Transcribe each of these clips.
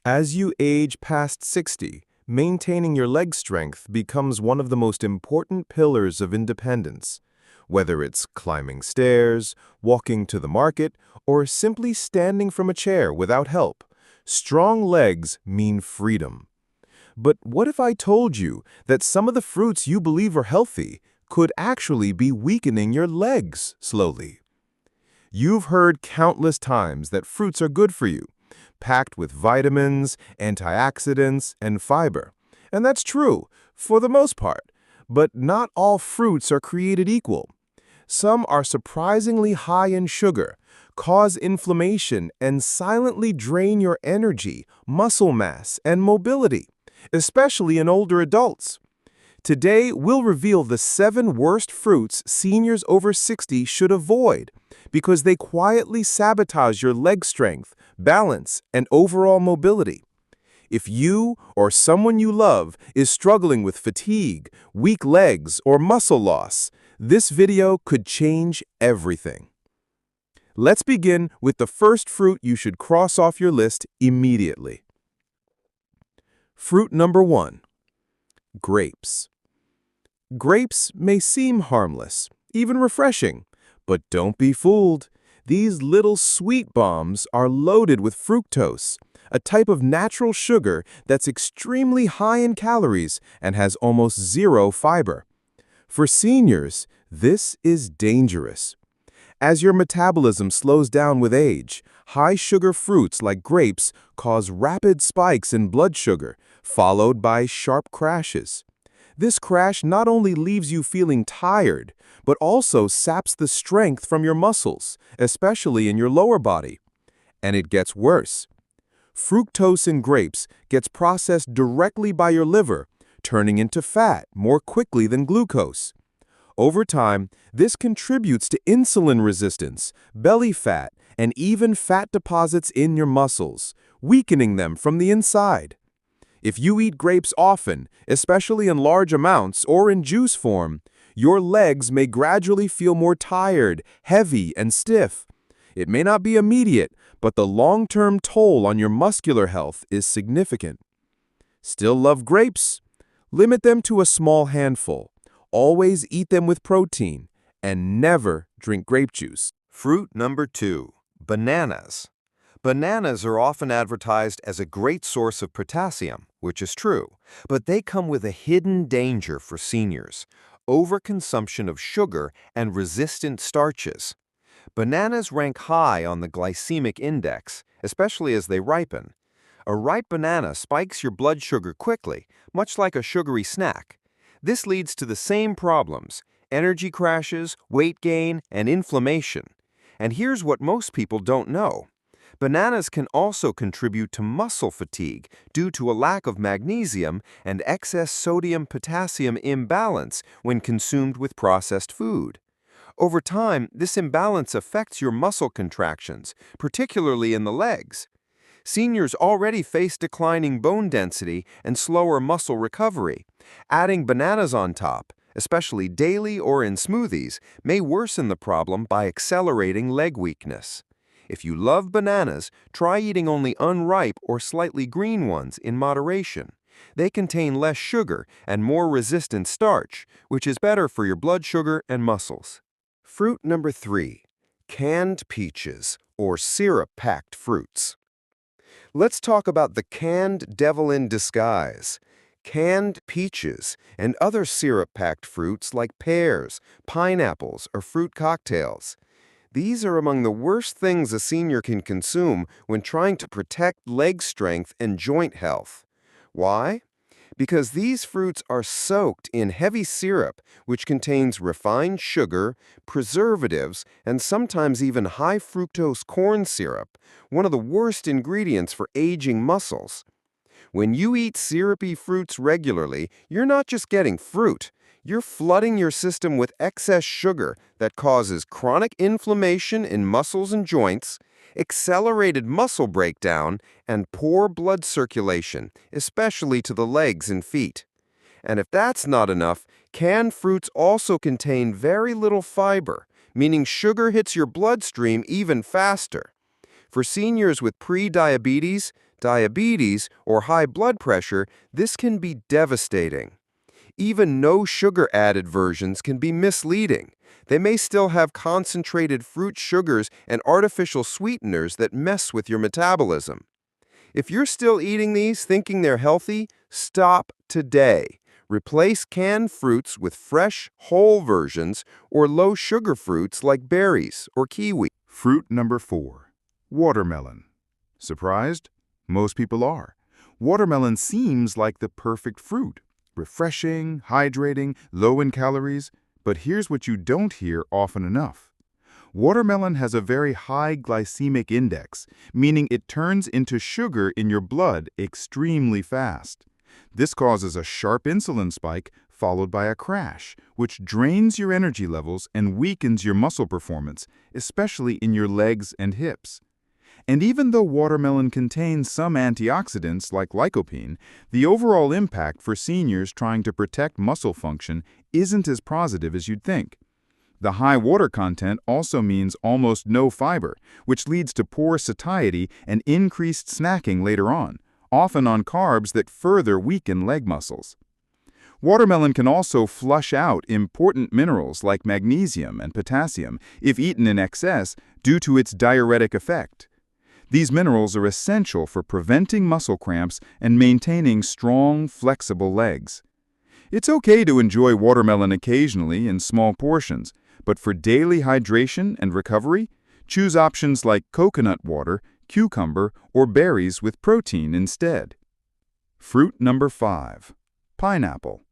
As you age past 60, maintaining your leg strength becomes one of the most important pillars of independence. Whether it's climbing stairs, walking to the market, or simply standing from a chair without help, strong legs mean freedom. But what if I told you that some of the fruits you believe are healthy could actually be weakening your legs slowly? You've heard countless times that fruits are good for you, packed with vitamins, antioxidants, and fiber. And that's true, for the most part. But not all fruits are created equal. Some are surprisingly high in sugar, cause inflammation, and silently drain your energy, muscle mass, and mobility, especially in older adults. Today, we'll reveal the 7 worst fruits seniors over 60 should avoid because they quietly sabotage your leg strength, balance, and overall mobility. If you or someone you love is struggling with fatigue, weak legs, or muscle loss, this video could change everything. Let's begin with the first fruit you should cross off your list immediately. Fruit number 1. Grapes. Grapes may seem harmless, even refreshing, but don't be fooled. These little sweet bombs are loaded with fructose, a type of natural sugar that's extremely high in calories and has almost zero fiber. For seniors, this is dangerous. As your metabolism slows down with age, high-sugar fruits like grapes cause rapid spikes in blood sugar, followed by sharp crashes. This crash not only leaves you feeling tired, but also saps the strength from your muscles, especially in your lower body. And it gets worse. Fructose in grapes gets processed directly by your liver, turning into fat more quickly than glucose. Over time, this contributes to insulin resistance, belly fat, and even fat deposits in your muscles, weakening them from the inside. If you eat grapes often, especially in large amounts or in juice form, your legs may gradually feel more tired, heavy, and stiff. It may not be immediate, but the long-term toll on your muscular health is significant. Still love grapes? Limit them to a small handful. Always eat them with protein, and never drink grape juice. Fruit number 2, bananas. Bananas are often advertised as a great source of potassium, which is true, but they come with a hidden danger for seniors: overconsumption of sugar and resistant starches. Bananas rank high on the glycemic index, especially as they ripen. A ripe banana spikes your blood sugar quickly, much like a sugary snack. This leads to the same problems: energy crashes, weight gain, and inflammation. And here's what most people don't know. Bananas can also contribute to muscle fatigue due to a lack of magnesium and excess sodium-potassium imbalance when consumed with processed food. Over time, this imbalance affects your muscle contractions, particularly in the legs. Seniors already face declining bone density and slower muscle recovery. Adding bananas on top, especially daily or in smoothies, may worsen the problem by accelerating leg weakness. If you love bananas, try eating only unripe or slightly green ones in moderation. They contain less sugar and more resistant starch, which is better for your blood sugar and muscles. Fruit number 3, canned peaches, or syrup-packed fruits. Let's talk about the canned devil in disguise. Canned peaches and other syrup-packed fruits like pears, pineapples, or fruit cocktails. These are among the worst things a senior can consume when trying to protect leg strength and joint health. Why? Because these fruits are soaked in heavy syrup, which contains refined sugar, preservatives, and sometimes even high fructose corn syrup, one of the worst ingredients for aging muscles. When you eat syrupy fruits regularly, you're not just getting fruit. You're flooding your system with excess sugar that causes chronic inflammation in muscles and joints, accelerated muscle breakdown, and poor blood circulation, especially to the legs and feet. And if that's not enough, canned fruits also contain very little fiber, meaning sugar hits your bloodstream even faster. For seniors with pre-diabetes, diabetes, or high blood pressure, this can be devastating. Even no sugar-added versions can be misleading. They may still have concentrated fruit sugars and artificial sweeteners that mess with your metabolism. If you're still eating these thinking they're healthy, stop today. Replace canned fruits with fresh, whole versions or low-sugar fruits like berries or kiwi. Fruit number 4. Watermelon. Surprised? Most people are. Watermelon seems like the perfect fruit. Refreshing, hydrating, low in calories. But here's what you don't hear often enough. Watermelon has a very high glycemic index, meaning it turns into sugar in your blood extremely fast. This causes a sharp insulin spike followed by a crash, which drains your energy levels and weakens your muscle performance, especially in your legs and hips. And even though watermelon contains some antioxidants like lycopene, the overall impact for seniors trying to protect muscle function isn't as positive as you'd think. The high water content also means almost no fiber, which leads to poor satiety and increased snacking later on, often on carbs that further weaken leg muscles. Watermelon can also flush out important minerals like magnesium and potassium if eaten in excess due to its diuretic effect. These minerals are essential for preventing muscle cramps and maintaining strong, flexible legs. It's okay to enjoy watermelon occasionally in small portions, but for daily hydration and recovery, choose options like coconut water, cucumber, or berries with protein instead. Fruit number 5. Pineapple.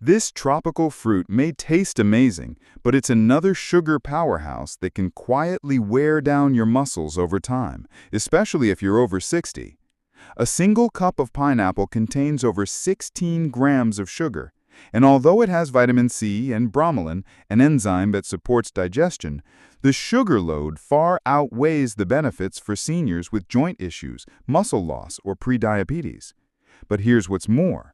This tropical fruit may taste amazing, but it's another sugar powerhouse that can quietly wear down your muscles over time, especially if you're over 60. A single cup of pineapple contains over 16 grams of sugar, and although it has vitamin C and bromelain, an enzyme that supports digestion, the sugar load far outweighs the benefits for seniors with joint issues, muscle loss, or prediabetes. But here's what's more.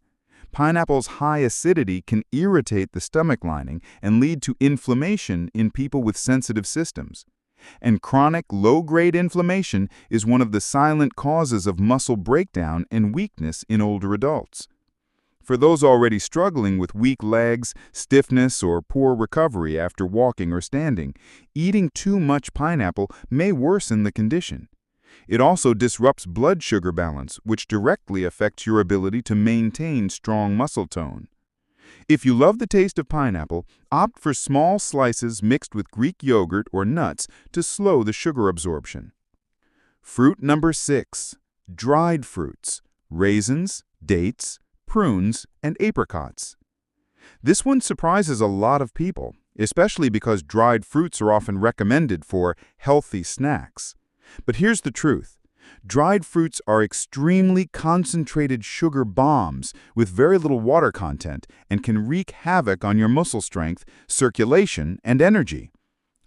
Pineapple's high acidity can irritate the stomach lining and lead to inflammation in people with sensitive systems. And chronic low-grade inflammation is one of the silent causes of muscle breakdown and weakness in older adults. For those already struggling with weak legs, stiffness, or poor recovery after walking or standing, eating too much pineapple may worsen the condition. It also disrupts blood sugar balance, which directly affects your ability to maintain strong muscle tone. If you love the taste of pineapple, opt for small slices mixed with Greek yogurt or nuts to slow the sugar absorption. Fruit number 6. Dried fruits. Raisins, dates, prunes, and apricots. This one surprises a lot of people, especially because dried fruits are often recommended for healthy snacks. But here's the truth. Dried fruits are extremely concentrated sugar bombs with very little water content and can wreak havoc on your muscle strength, circulation, and energy.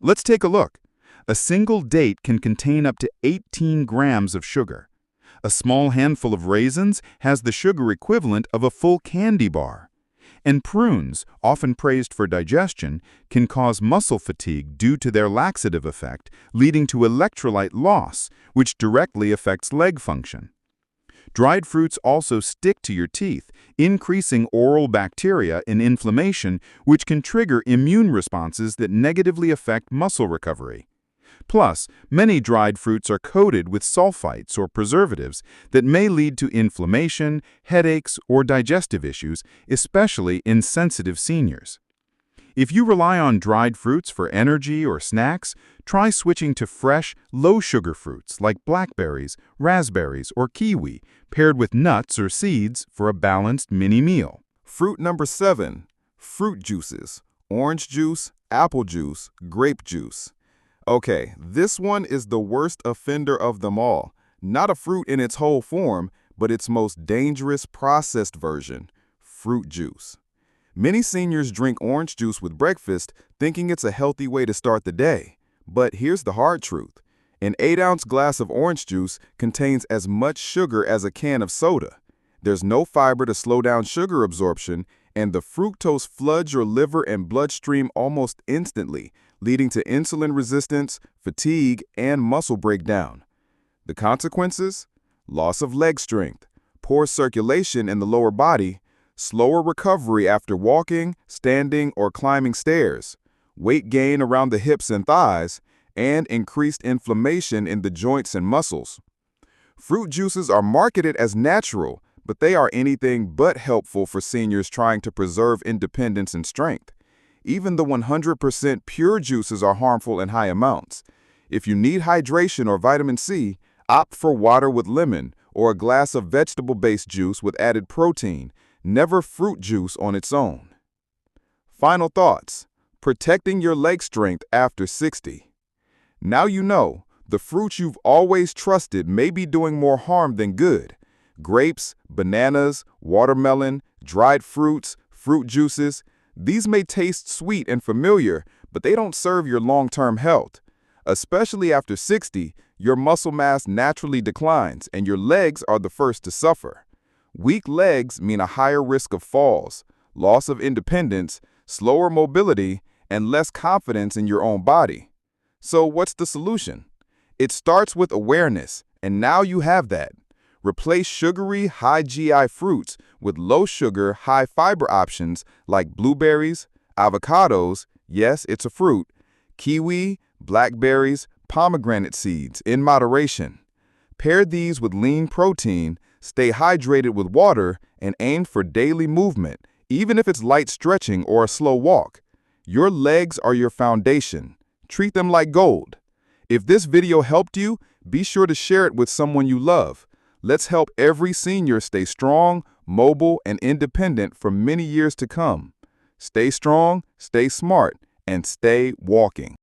Let's take a look. A single date can contain up to 18 grams of sugar. A small handful of raisins has the sugar equivalent of a full candy bar. And prunes, often praised for digestion, can cause muscle fatigue due to their laxative effect, leading to electrolyte loss, which directly affects leg function. Dried fruits also stick to your teeth, increasing oral bacteria and inflammation, which can trigger immune responses that negatively affect muscle recovery. Plus, many dried fruits are coated with sulfites or preservatives that may lead to inflammation, headaches, or digestive issues, especially in sensitive seniors. If you rely on dried fruits for energy or snacks, try switching to fresh, low-sugar fruits like blackberries, raspberries, or kiwi, paired with nuts or seeds for a balanced mini-meal. Fruit number 7. Fruit juices. Orange juice, apple juice, grape juice. Okay, this one is the worst offender of them all. Not a fruit in its whole form, but its most dangerous processed version, fruit juice. Many seniors drink orange juice with breakfast, thinking it's a healthy way to start the day. But here's the hard truth. An 8-ounce glass of orange juice contains as much sugar as a can of soda. There's no fiber to slow down sugar absorption, and the fructose floods your liver and bloodstream almost instantly, leading to insulin resistance, fatigue, and muscle breakdown. The consequences? loss of leg strength, poor circulation in the lower body, slower recovery after walking, standing, or climbing stairs, weight gain around the hips and thighs, and increased inflammation in the joints and muscles. Fruit juices are marketed as natural, but they are anything but helpful for seniors trying to preserve independence and strength. Even the 100% pure juices are harmful in high amounts. If you need hydration or vitamin C, opt for water with lemon or a glass of vegetable-based juice with added protein, never fruit juice on its own. Final thoughts: protecting your leg strength after 60. Now you know, the fruits you've always trusted may be doing more harm than good. Grapes, bananas, watermelon, dried fruits, fruit juices, these may taste sweet and familiar, but they don't serve your long-term health. Especially after 60, your muscle mass naturally declines and your legs are the first to suffer. Weak legs mean a higher risk of falls, loss of independence, slower mobility, and less confidence in your own body. So what's the solution? It starts with awareness, and now you have that. Replace sugary, high GI fruits with low-sugar, high-fiber options like blueberries, avocados, yes, it's a fruit, kiwi, blackberries, pomegranate seeds in moderation. Pair these with lean protein, stay hydrated with water, and aim for daily movement, even if it's light stretching or a slow walk. Your legs are your foundation. Treat them like gold. If this video helped you, be sure to share it with someone you love. Let's help every senior stay strong, mobile, and independent for many years to come. Stay strong, stay smart, and stay walking.